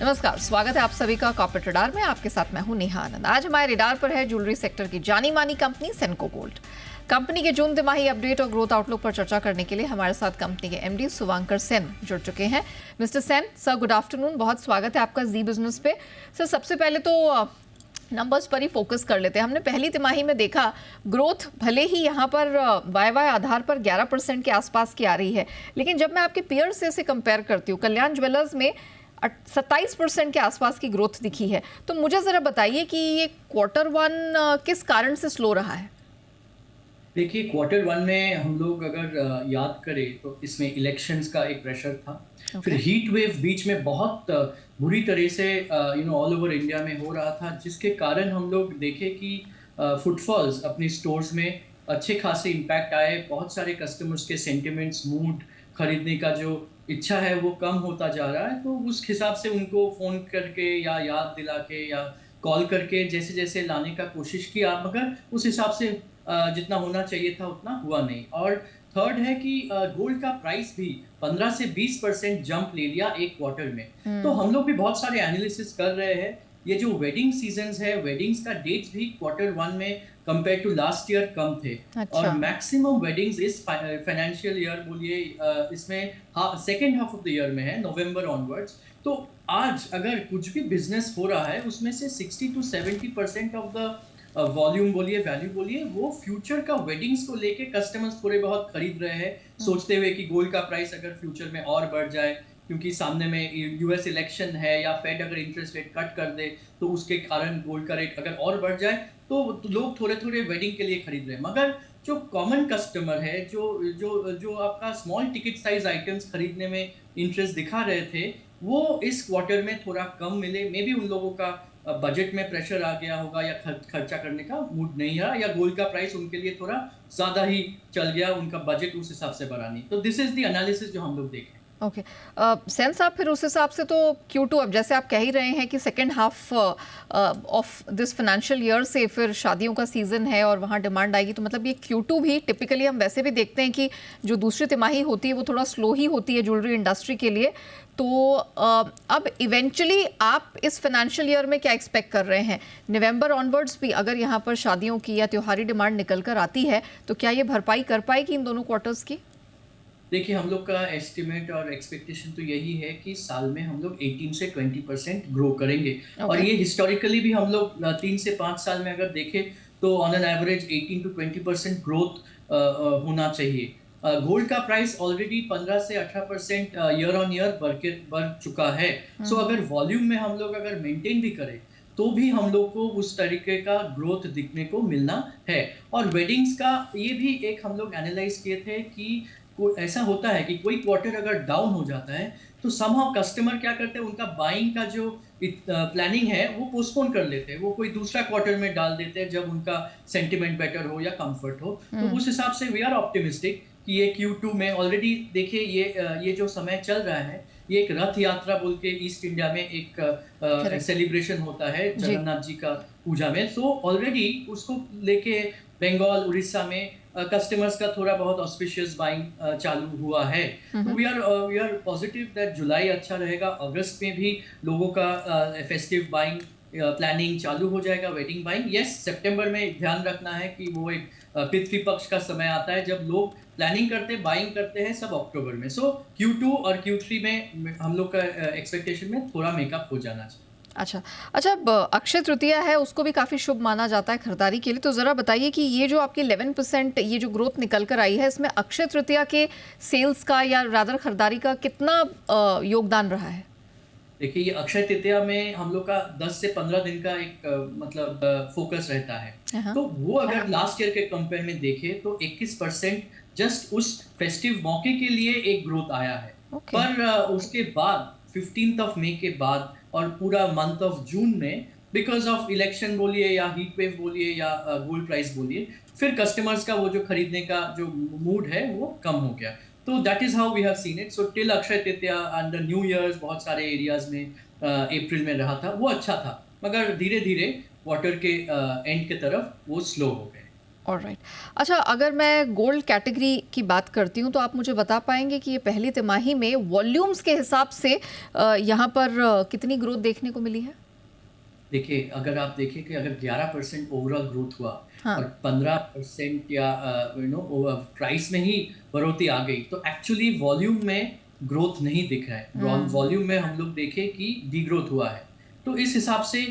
नमस्कार, स्वागत है आप सभी का कॉर्पोरेट रडार में। आपके साथ मैं हूं नेहा आनंद। आज हमारे रडार पर है ज्वेलरी सेक्टर की जानी मानी कंपनी सेनको गोल्ड। कंपनी के जून तिमाही अपडेट और ग्रोथ आउटलुक पर चर्चा करने के लिए हमारे साथ कंपनी के एमडी शुभांकर सेन जुड़ चुके हैं। Mister Sen sir, good afternoon, बहुत स्वागत है आपका जी बिजनेस पे। सर, सबसे पहले तो नंबर्स पर ही फोकस कर लेते हैं। हमने पहली तिमाही में देखा ग्रोथ भले ही यहाँ पर वाई आधार पर 11% के आसपास की आ रही है, लेकिन जब मैं आपके पीयर्स से इसे कंपेयर करती हूँ, कल्याण ज्वेलर्स में 27% के आसपास की ग्रोथ दिखी है। तो मुझे ज़रा बताइए कि ये Q1 किस कारण से स्लो रहा है? देखिए, Q1 में हम लोग अगर याद करें तो इसमें इलेक्शंस का एक प्रेशर था। फिर हीट वेव बीच में बहुत बुरी तरह से ऑल ओवर इंडिया में हो रहा था, जिसके कारण हम लोग देखे कि फुटफॉल्स अपनी स्टोर्स में अच्छे खासे इम्पैक्ट आए। बहुत सारे कस्टमर्स के सेंटिमेंट्स, मूड, खरीदने का जो इच्छा है वो कम होता जा रहा है। तो उस हिसाब से उनको फ़ोन करके या याद दिला के या कॉल करके जैसे जैसे लाने का कोशिश किया, मगर उस हिसाब से जितना होना चाहिए था उतना हुआ नहीं। और थर्ड है कि गोल्ड का प्राइस भी 15 से 20% जंप ले लिया एक क्वार्टर में। तो हम लोग भी बहुत सारे एनालिसिस कर रहे हैं। ये जो वेडिंग सीजन्स है, वेडिंग्स का डेट्स भी Q1 में कंपेयर टू लास्ट ईयर कम थे। और मैक्सिमम वेडिंग्स इस फाइनेंशियल ईयर बोलिए इसमें second half of the year में है, नवंबर ऑनवर्ड्स। तो आज अगर कुछ भी बिजनेस हो रहा है उसमें से 60 to 70% ऑफ द वॉल्यूम बोलिए, वैल्यू बोलिए, वो फ्यूचर का वेडिंग्स को लेके कस्टमर्स थोड़े बहुत खरीद रहे हैं, सोचते हुए कि गोल्ड का प्राइस अगर फ्यूचर में और बढ़ जाए, क्योंकि सामने में यूएस इलेक्शन है या फेड अगर इंटरेस्ट रेट कट कर दे तो उसके कारण गोल्ड का रेट अगर और बढ़ जाए तो लोग थोड़े थोड़े वेडिंग के लिए खरीद रहे हैं। मगर जो कॉमन कस्टमर है, जो जो जो आपका स्मॉल टिकट साइज आइटम्स खरीदने में इंटरेस्ट दिखा रहे थे, वो इस क्वार्टर में थोड़ा कम मिले। मे बी उन लोगों का बजट में प्रेशर आ गया होगा या खर्चा करने का मूड नहीं रहा, या गोल्ड का प्राइस उनके लिए थोड़ा ज़्यादा ही चल गया, उनका बजट उस हिसाब से बढ़ा नहीं। तो दिस इज़ द एनालिसिस जो हम लोग देखें। ओके, सेंस आप फिर उस हिसाब से तो Q2, अब जैसे आप कह ही रहे हैं कि second half of this financial year से फिर शादियों का सीज़न है और वहाँ डिमांड आएगी, तो मतलब ये Q2 भी टिपिकली हम वैसे भी देखते हैं कि जो दूसरी तिमाही होती है वो थोड़ा स्लो ही होती है ज्वेलरी इंडस्ट्री के लिए। तो अब इवेंचुअली आप इस फाइनेंशियल ईयर में क्या एक्सपेक्ट कर रहे हैं? नवंबर ऑनवर्ड्स भी अगर यहाँ पर शादियों की या त्योहारी डिमांड निकल कर आती है तो क्या ये भरपाई कर पाएगी इन दोनों क्वार्टर्स की? देखिए, हम लोग का एस्टिमेट और एक्सपेक्टेशन तो यही है कि साल में हम लोग 18 से 20% ग्रो करेंगे। और ये हिस्टोरिकली भी हम लोग 3 से 5 साल में अगर देखें तो on an average 18 to 20% growth होना चाहिए। गोल्ड का प्राइस ऑलरेडी 15 से 18% ईयर ऑन ईयर बढ़ चुका है। सो अगर वॉल्यूम में हम लोग अगर मेंटेन भी करें तो भी हम लोग को उस तरीके का ग्रोथ दिखने को मिलना है। और वेडिंग्स का ये भी एक हम लोग एनालाइज किए थे कि ऐसा होता है कि कोई क्वार्टर अगर डाउन हो जाता है तो समहाउ कस्टमर क्या करते हैं, उनका बाइंग का जो प्लानिंग है वो पोस्टपोन कर लेते हैं, वो कोई दूसरा क्वार्टर में डाल देते हैं जब उनका सेंटिमेंट बेटर हो या कंफर्ट हो। तो उस हिसाब से वी आर ऑप्टिमिस्टिक कि ये Q2 में ऑलरेडी देखिए ये जो समय चल रहा है, ये एक रथ यात्रा बोल के ईस्ट इंडिया में एक सेलिब्रेशन होता है जगन्नाथ जी का पूजा में। सो ऑलरेडी उसको लेके बंगाल, उड़ीसा में कस्टमर्स का थोड़ा बहुत ऑस्पिशियस बाइंग चालू हुआ है। तो वी आर पॉजिटिव दैट जुलाई अच्छा रहेगा। अगस्त में भी लोगों का फेस्टिव बाइंग प्लानिंग चालू हो जाएगा, वेडिंग बाइंग। यस, सितंबर में ध्यान रखना है कि वो एक पितृपक्ष का समय आता है जब लोग प्लानिंग करते बाइंग करते हैं सब अक्टूबर में। सो Q2 और Q3 में हम लोग का एक्सपेक्टेशन में थोड़ा मेकअप हो जाना चाहिए। अच्छा, अब अक्षय तृतीया है, उसको भी काफ़ी शुभ माना जाता है खरीदारी के लिए। तो ज़रा बताइए कि ये जो आपकी 11% ये जो ग्रोथ निकल कर आई है, इसमें अक्षय तृतीया के सेल्स का या रादर खरीदारी का कितना योगदान रहा है? देखिए, ये अक्षय तृतीया में हम लोग का 10 से 15 दिन का एक मतलब फोकस रहता है। तो वो अगर लास्ट ईयर के कंपेयर में देखें तो 21% जस्ट उस फेस्टिव मौके के लिए एक ग्रोथ आया है। पर उसके बाद 15th ऑफ मई के बाद और पूरा मंथ ऑफ जून में बिकॉज ऑफ इलेक्शन बोलिए या हीट वेव बोलिए या गोल्ड प्राइस बोलिए, फिर कस्टमर्स का वो जो खरीदने का जो मूड है वो कम हो गया। तो that is how we have seen it. So till Akshaya Tritiya and new years बहुत सारे एरियाज में अप्रैल में रहा था, वो अच्छा था, मगर धीरे धीरे क्वार्टर के एंड के तरफ वो स्लो हो गए। ऑलराइट। अच्छा, अगर मैं गोल्ड कैटेगरी की बात करती हूँ तो आप मुझे बता पाएंगे कि ये पहली तिमाही में वॉल्यूम्स के हिसाब से यहाँ पर कितनी ग्रोथ देखने को मिली है? देखिए, अगर आप देखें कि अगर 11% ओवरऑल ग्रोथ हुआ और हाँ। 15% या प्राइस में ही बढ़ोतरी आ गई, तो एक्चुअली वॉल्यूम में ग्रोथ नहीं दिख रहा है। वॉल्यूम में हम लोग देखें कि डीग्रोथ हुआ है। तो इस हिसाब से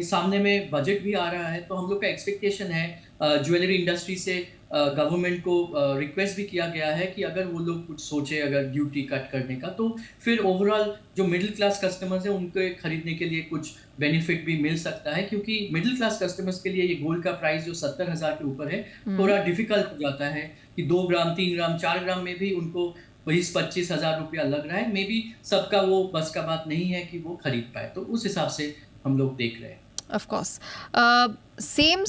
सामने में बजट भी आ रहा है, तो हम लोग का एक्सपेक्टेशन है ज्वेलरी इंडस्ट्री से गवर्नमेंट को रिक्वेस्ट भी किया गया है कि अगर वो लोग कुछ सोचे अगर ड्यूटी कट करने का, तो फिर ओवरऑल जो मिडिल क्लास कस्टमर्स हैं उनके खरीदने के लिए कुछ बेनिफिट भी मिल सकता है, क्योंकि मिडिल क्लास कस्टमर्स के लिए ये गोल्ड का प्राइस जो 70,000 के ऊपर है थोड़ा डिफिकल्ट हो जाता है कि 2 ग्राम 3 ग्राम 4 ग्राम में भी उनको 20-25 हज़ार रुपया लग रहा है। मे बी सबका वो बस का बात नहीं है कि वो खरीद पाए, तो उस हिसाब से हम लोग देख रहे हैं। Of course. Same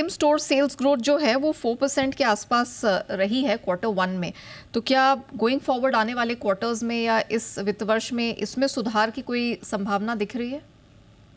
store sales growth जो है वो 4% के आसपास रही है Q1 में। तो क्या गोइंग फॉरवर्ड आने वाले क्वार्टर्स में या इस वित्त वर्ष में इसमें सुधार की कोई संभावना दिख रही है?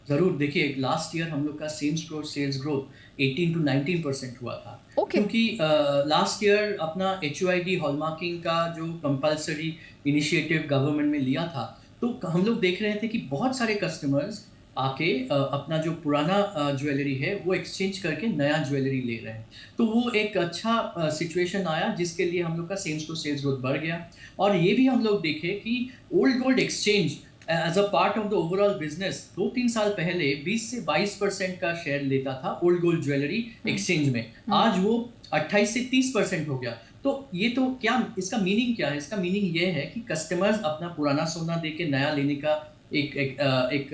ज़रूर, देखिए लास्ट ईयर हम लोग का same store sales growth 18 to 19% हुआ था। ओके। क्योंकि लास्ट ईयर अपना HUID हॉलमार्किंग का जो कंपल्सरी इनिशिएटिव गवर्नमेंट में लिया था, तो हम लोग देख रहे थे कि बहुत सारे कस्टमर्स आके अपना जो पुराना ज्वेलरी है वो एक्सचेंज करके नया ज्वेलरी ले रहे हैं। तो वो एक अच्छा सिचुएशन आया जिसके लिए हम लोग का सेम स्टोर सेल्स ग्रोथ बढ़ गया। और ये भी हम लोग देखे कि old gold exchange as a part of the overall business 2-3 साल पहले 20 से 22% का शेयर लेता था ओल्ड गोल्ड ज्वेलरी एक्सचेंज में। आज वो 28 से 30% हो गया। तो ये तो क्या इसका मीनिंग क्या है? इसका मीनिंग ये है कि कस्टमर्स अपना पुराना सोना दे के नया लेने का एक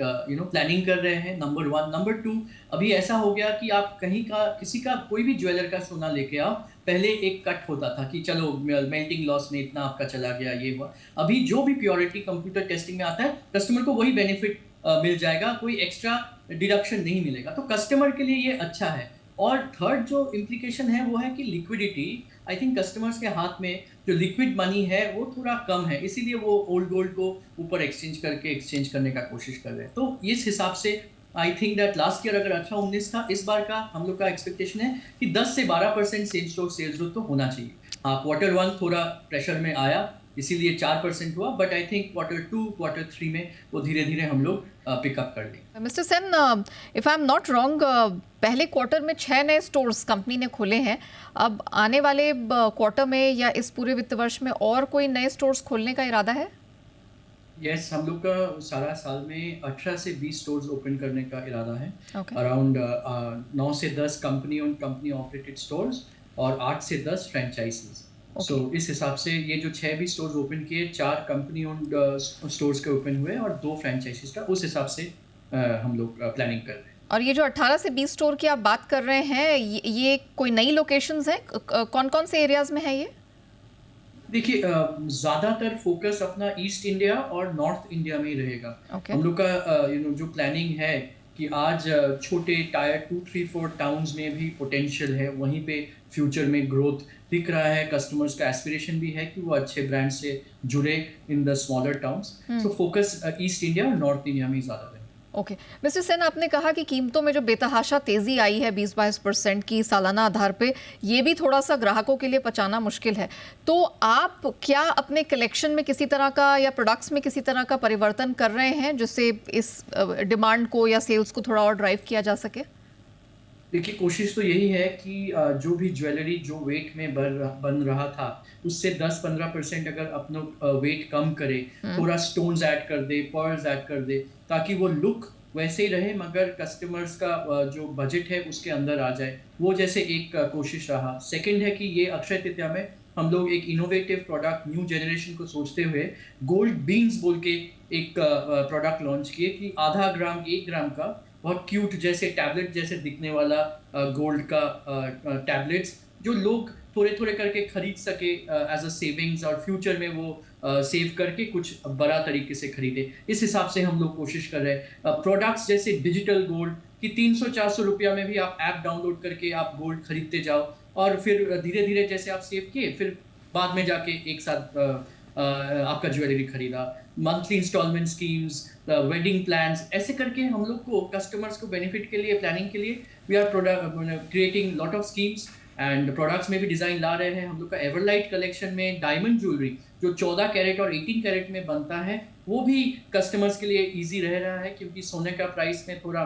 प्लानिंग कर रहे हैं, नंबर 1। नंबर 2, अभी ऐसा हो गया कि आप कहीं का किसी का कोई भी ज्वेलर का सोना लेके आओ, पहले एक कट होता था कि चलो मेल्टिंग लॉस में इतना आपका चला गया, ये हुआ। अभी जो भी प्योरिटी कंप्यूटर टेस्टिंग में आता है, कस्टमर को वही बेनिफिट मिल जाएगा, कोई एक्स्ट्रा डिडक्शन नहीं मिलेगा। तो कस्टमर के लिए ये अच्छा है। और थर्ड जो इम्प्लीकेशन है वो है कि लिक्विडिटी, आई थिंक कस्टमर्स के हाथ में जो लिक्विड मनी है वो थोड़ा कम है, इसीलिए वो ओल्ड गोल्ड को ऊपर एक्सचेंज करने का कोशिश कर रहे हैं। तो इस हिसाब से I think that last year अगर 18-19 था, इस बार का हम लोग का एक्सपेक्टेशन है कि 10 से 12% सेम स्टोर सेल्स ग्रोथ तो होना चाहिए। हाँ, Q1 थोड़ा प्रेशर में आया, इसीलिए 4% हुआ, but I think Q2 Q3 में वो धीरे धीरे हम लोग पिकअप कर लेंगे। Mister Sen, if I am not wrong, पहले क्वार्टर में 6 नए स्टोर्स कंपनी ने खोले हैं। अब आने वाले क्वार्टर में या इस पूरे वित्त वर्ष में और कोई नए स्टोर्स खोलने का इरादा है? यस, हम लोग का सारा साल में 18 से 20 स्टोर्स ओपन करने का इरादा है। Okay. अराउंड 9 से 10 कंपनी ऑपरेटेड स्टोर्स और 8 से 10 फ्रेंचाइजीज। सो इस हिसाब से ये जो 6 भी स्टोर्स ओपन किए, 4 कंपनी ओन्ड स्टोर्स के ओपन हुए और 2 फ्रेंचाइजीज का, उस हिसाब से हम लोग प्लानिंग कर रहे हैं। और ये जो 18 से 20 स्टोर की आप बात कर रहे हैं, ये कोई नई लोकेशंस हैं? कौन कौन से एरियाज में है ये? देखिए, ज़्यादातर फोकस अपना ईस्ट इंडिया और नॉर्थ इंडिया में ही रहेगा। Okay. हम लोग का जो प्लानिंग है कि आज छोटे टायर 2-3-4 टाउन्स में भी पोटेंशियल है, वहीं पे फ्यूचर में ग्रोथ दिख रहा है। कस्टमर्स का एस्पिरेशन भी है कि वो अच्छे ब्रांड से जुड़े in the smaller towns. So focus east India और नॉर्थ इंडिया में ही ज़्यादा है। ओके। मिस्टर सेन, आपने कहा कि कीमतों में जो बेतहाशा तेजी आई है 20-22% की सालाना आधार पे, ये भी थोड़ा सा ग्राहकों के लिए पचाना मुश्किल है। तो आप क्या अपने कलेक्शन में किसी तरह का या प्रोडक्ट्स में किसी तरह का परिवर्तन कर रहे हैं जिससे इस डिमांड को या सेल्स को थोड़ा और ड्राइव किया जा सके? देखिए, कोशिश तो यही है कि जो भी ज्वेलरी जो वेट में बन रहा था, उससे 10-15% अगर अपना वेट कम करे, थोड़ा स्टोन्स ऐड कर दे, पर्ल्स ऐड कर दे, ताकि वो लुक वैसे ही रहे मगर कस्टमर्स का जो बजट है उसके अंदर आ जाए। वो जैसे एक कोशिश रहा। सेकंड है कि ये अक्षय तृतीया में हम लोग एक इनोवेटिव प्रोडक्ट न्यू जनरेशन को सोचते हुए गोल्ड बीन्स बोल के एक प्रोडक्ट लॉन्च किए कि आधा ग्राम 1 ग्राम का बहुत क्यूट जैसे टैबलेट जैसे दिखने वाला गोल्ड का टैबलेट्स, जो लोग थोड़े थोड़े करके खरीद सके एज अ सेविंग्स, और फ्यूचर में वो सेव करके कुछ बड़ा तरीके से खरीदे। इस हिसाब से हम लोग कोशिश कर रहे हैं। प्रोडक्ट्स जैसे डिजिटल गोल्ड कि 300-400 रुपया में भी आप ऐप डाउनलोड करके आप गोल्ड खरीदते जाओ, और फिर धीरे धीरे जैसे आप सेव किए, फिर बाद में जाके एक साथ आपका ज्वेलरी खरीदा, monthly instalment schemes, wedding plans, ऐसे करके हम लोग को कस्टमर्स को बेनिफिट के लिए, प्लानिंग के लिए we are creating lot of schemes and products में भी डिज़ाइन ला रहे हैं। हम लोग का एवरलाइट कलेक्शन में डायमंड ज्वेलरी जो 14 कैरेट और 18 कैरेट में बनता है वो भी कस्टमर्स के लिए इजी रह रहा है, क्योंकि सोने का प्राइस में थोड़ा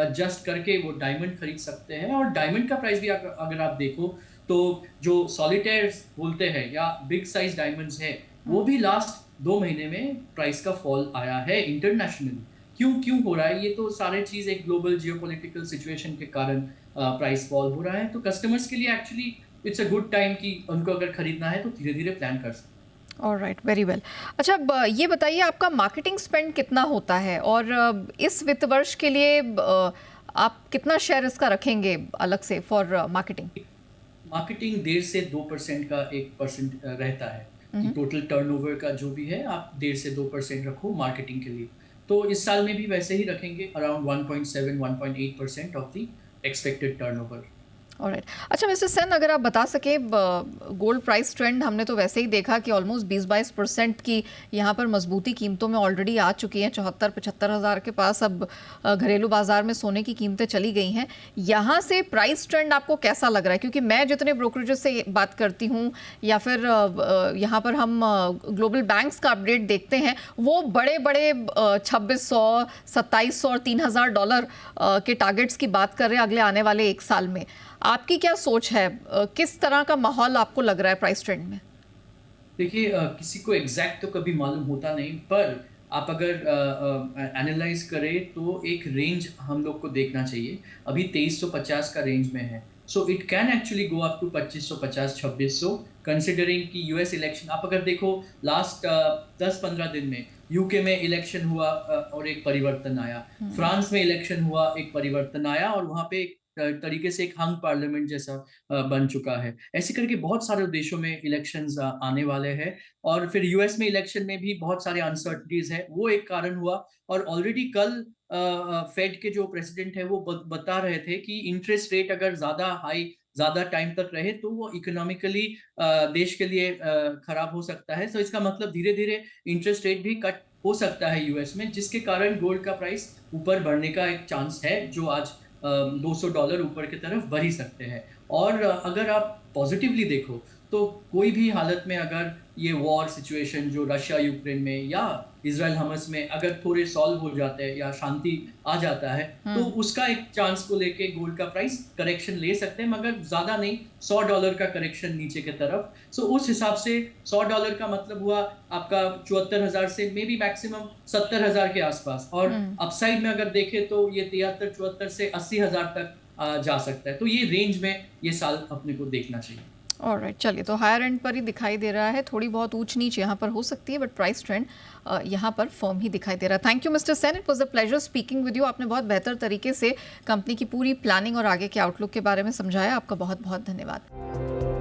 एडजस्ट करके वो डायमंड खरीद सकते हैं। और डायमंड का प्राइस भी अगर आप देखो तो जो सॉलिटेयर्स बोलते हैं या बिग साइज डायमंड्स है वो भी लास्ट 2 महीने में प्राइस का फॉल आया है इंटरनेशनली। क्यों हो रहा है ये? तो सारे चीज़ एक ग्लोबल जियोपॉलिटिकल सिचुएशन के कारण प्राइस फॉल हो रहा है। तो कस्टमर्स के लिए actually it's a good time कि उनको अगर खरीदना है तो धीरे धीरे प्लान कर सकते हैं। Alright, very well. अच्छा, अब ये बताइए आपका मार्केटिंग स्पेंड कितना होता है और इस वित्त वर्ष के लिए आप कितना शेयर इसका रखेंगे अलग से फॉर मार्केटिंग? मार्केटिंग 1.5 से 2% का 1% रहता है कि टोटल टर्नओवर का जो भी है आप 1.5 से 2% रखो मार्केटिंग के लिए। तो इस साल में भी वैसे ही रखेंगे, around 1.7-1.8% of the expected turnover. Alright. अच्छा मिस्टर सेन, अगर आप बता सके गोल्ड प्राइस ट्रेंड हमने तो वैसे ही देखा कि ऑलमोस्ट 20-22% की यहाँ पर मजबूती कीमतों में ऑलरेडी आ चुकी हैं। 74-75 हज़ार के पास अब घरेलू बाजार में सोने की कीमतें चली गई हैं। यहाँ से प्राइस ट्रेंड आपको कैसा लग रहा है? क्योंकि मैं जितने ब्रोकरेजेस से बात करती हूँ या फिर यहाँ पर हम ग्लोबल बैंक्स का अपडेट देखते हैं, वो बड़े बड़े 2600, 2700 और $3000 के टारगेट्स की बात कर रहे हैं अगले आने वाले 1 साल में। आपकी क्या सोच है? किस तरह का माहौल आपको लग रहा है प्राइस ट्रेंड में? देखिए, किसी को एग्जैक्ट तो कभी मालूम होता नहीं, पर आप अगर एनालाइज करें तो एक रेंज हम लोग को देखना चाहिए। अभी 2350 का रेंज में है, so it can actually go up to 2550, 2600, considering कि यूएस इलेक्शन आप अगर देखो लास्ट 10-15 दिन में यूके में इलेक्शन हुआ और एक परिवर्तन आया, फ्रांस में इलेक्शन हुआ, एक परिवर्तन आया और वहाँ पे एक तरीके से एक हंग पार्लियामेंट जैसा बन चुका है। ऐसे करके बहुत सारे देशों में इलेक्शंस आने वाले हैं और फिर यूएस में इलेक्शन में भी बहुत सारे अनसर्टनिटीज है, वो एक कारण हुआ। और ऑलरेडी कल फेड के जो प्रेसिडेंट है वो बता रहे थे कि इंटरेस्ट रेट अगर ज़्यादा टाइम तक रहे तो वो इकोनॉमिकली देश के लिए खराब हो सकता है। तो इसका मतलब धीरे-धीरे इंटरेस्ट रेट भी कट हो सकता है यूएस में, जिसके कारण गोल्ड का प्राइस ऊपर बढ़ने का एक चांस है, जो आज $200 ऊपर की तरफ बढ़ ही सकते हैं। और अगर आप पॉजिटिवली देखो तो कोई भी हालत में अगर ये वॉर सिचुएशन जो रशिया यूक्रेन में या इजराइल हमस में अगर थोड़े सॉल्व हो जाते हैं या शांति आ जाता है तो उसका एक चांस को लेके गोल्ड का प्राइस करेक्शन ले सकते हैं, मगर ज़्यादा नहीं, $100 का करेक्शन नीचे की तरफ। सो उस हिसाब से $100 का मतलब हुआ आपका 74,000 से मे बी मैक्सिमम 70,000 के आसपास। और अपसाइड में अगर देखें तो ये 73-74 से 80,000 तक जा सकता है। तो ये रेंज में ये साल अपने को देखना चाहिए। ऑलराइट, चलिए, तो हायर एंड पर ही दिखाई दे रहा है, थोड़ी बहुत ऊंच नीच यहाँ पर हो सकती है, बट प्राइस ट्रेंड यहाँ पर फर्म ही दिखाई दे रहा है। Thank you mister Sen, it was a pleasure speaking with you. आपने बहुत बेहतर तरीके से कंपनी की पूरी प्लानिंग और आगे के आउटलुक के बारे में समझाया। आपका बहुत बहुत धन्यवाद।